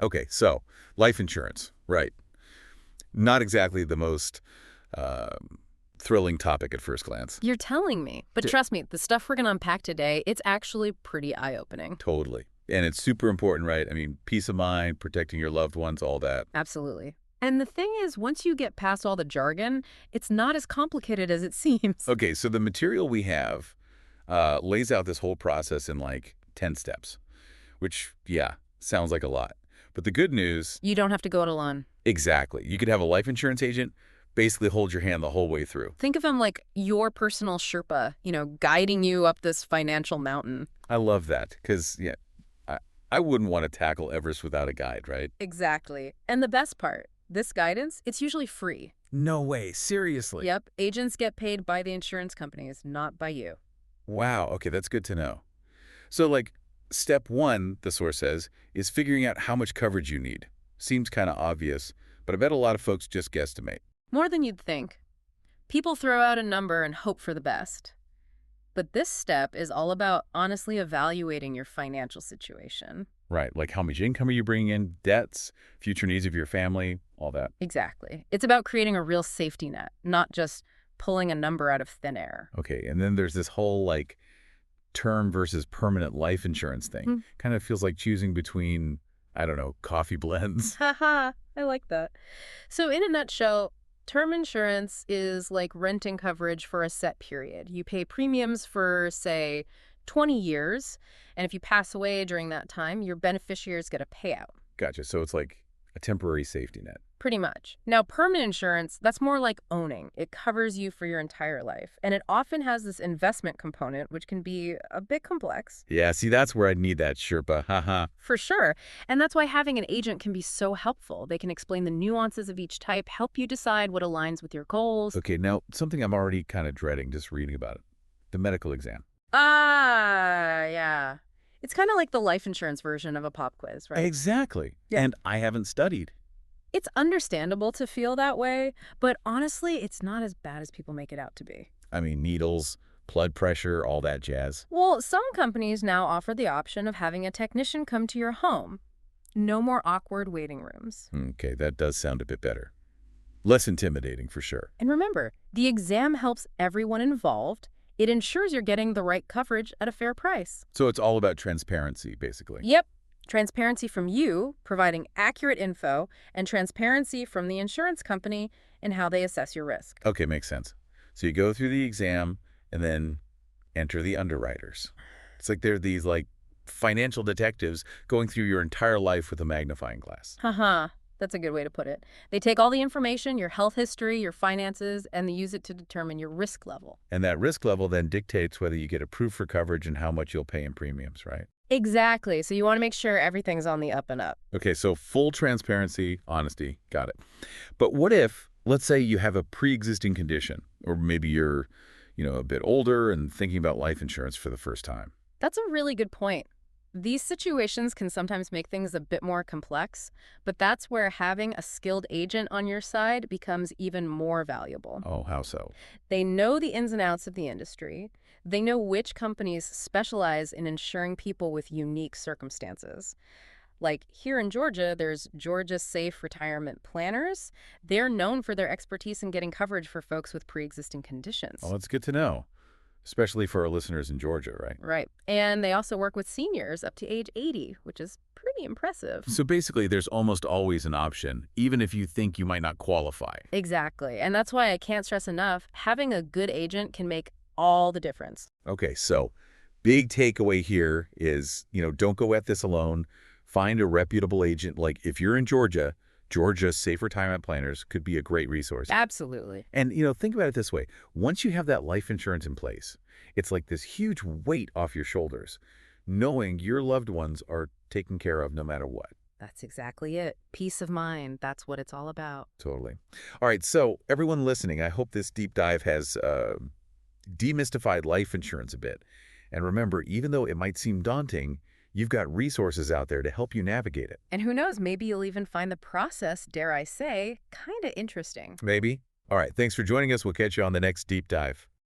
Okay, so life insurance, right. Not exactly the most uh, thrilling topic at first glance. You're telling me. But D- trust me, the stuff we're going to unpack today, it's actually pretty eye-opening. Totally. And it's super important, right? I mean, peace of mind, protecting your loved ones, all that. Absolutely. And the thing is, once you get past all the jargon, it's not as complicated as it seems. Okay, so the material we have lays out this whole process in like 10 steps, which, yeah, sounds like a lot. But the good news, You don't have to go it alone. exactly. You could have a life insurance agent basically hold your hand the whole way through. Think of him like your personal Sherpa, guiding you up this financial mountain. I love that because, yeah, I wouldn't want to tackle Everest without a guide, right? Exactly. And the best part, this guidance, it's usually free. No way. Seriously? Yep, agents get paid by the insurance companies, not by you. Wow. Okay, that's good to know. So, like, step one, the source says, is figuring out how much coverage you need. Seems kind of obvious, but I bet a lot of folks just guesstimate. More than you'd think. People throw out a number and hope for the best. But this step is all about honestly evaluating your financial situation. Right, like how much income are you bringing in, debts, future needs of your family, all that. Exactly. It's about creating a real safety net, not just pulling a number out of thin air. Okay, and then there's this whole, like, term versus permanent life insurance thing. Hmm. Kind of feels like choosing between, I don't know, coffee blends. Haha, I like that. So in a nutshell, term insurance is like renting coverage for a set period. You pay premiums for, say, 20 years, and if you pass away during that time, your beneficiaries get a payout. Gotcha, so it's like a temporary safety net. Pretty much. Now, permanent insurance, that's more like owning. It covers you for your entire life, and it often has this investment component, which can be a bit complex. Yeah, see, that's where I'd need that Sherpa, haha. For sure. And that's why having an agent can be so helpful. They can explain the nuances of each type, help you decide what aligns with your goals. Okay, now, something I'm already kind of dreading just reading about it. The medical exam. Ah, yeah. It's kind of like the life insurance version of a pop quiz, right? Exactly. Yeah. And I haven't studied. It's understandable to feel that way, but honestly, it's not as bad as people make it out to be. I mean, needles, blood pressure, all that jazz. Well, some companies now offer the option of having a technician come to your home. No more awkward waiting rooms. Okay, that does sound a bit better. Less intimidating, for sure. And remember, the exam helps everyone involved. It ensures you're getting the right coverage at a fair price. So it's all about transparency, basically. Yep. Transparency from you, providing accurate info, and transparency from the insurance company in how they assess your risk. Okay, makes sense. So you go through the exam and then enter the underwriters. It's like they're these, like, financial detectives going through your entire life with a magnifying glass. Haha, that's a good way to put it. They take all the information, your health history, your finances, and they use it to determine your risk level. And that risk level then dictates whether you get approved for coverage and how much you'll pay in premiums, right? Exactly. So you want to make sure everything's on the up and up. Okay, so full transparency, honesty, got it. But what if, let's say you have a pre-existing condition, or maybe you're, a bit older and thinking about life insurance for the first time? That's a really good point. These situations can sometimes make things a bit more complex, but that's where having a skilled agent on your side becomes even more valuable. Oh, how so? They know the ins and outs of the industry. They know which companies specialize in insuring people with unique circumstances. Like here in Georgia, there's Georgia Safe Retirement Planners. They're known for their expertise in getting coverage for folks with pre-existing conditions. Oh, that's good to know, especially for our listeners in Georgia, right? Right. And they also work with seniors up to age 80, which is pretty impressive. So basically, there's almost always an option, even if you think you might not qualify. Exactly. And that's why I can't stress enough, having a good agent can make all the difference. Okay, so big takeaway here is, don't go at this alone. Find a reputable agent. Like if you're in Georgia, Georgia Safe Retirement Planners could be a great resource. Absolutely. And, think about it this way. Once you have that life insurance in place, it's like this huge weight off your shoulders, knowing your loved ones are taken care of no matter what. That's exactly it. Peace of mind. That's what it's all about. Totally. All right, so everyone listening, I hope this deep dive has demystified life insurance a bit. And remember, even though it might seem daunting, you've got resources out there to help you navigate it. And who knows, maybe you'll even find the process, dare I say, kind of interesting. Maybe. All right, thanks for joining us. We'll catch you on the next deep dive.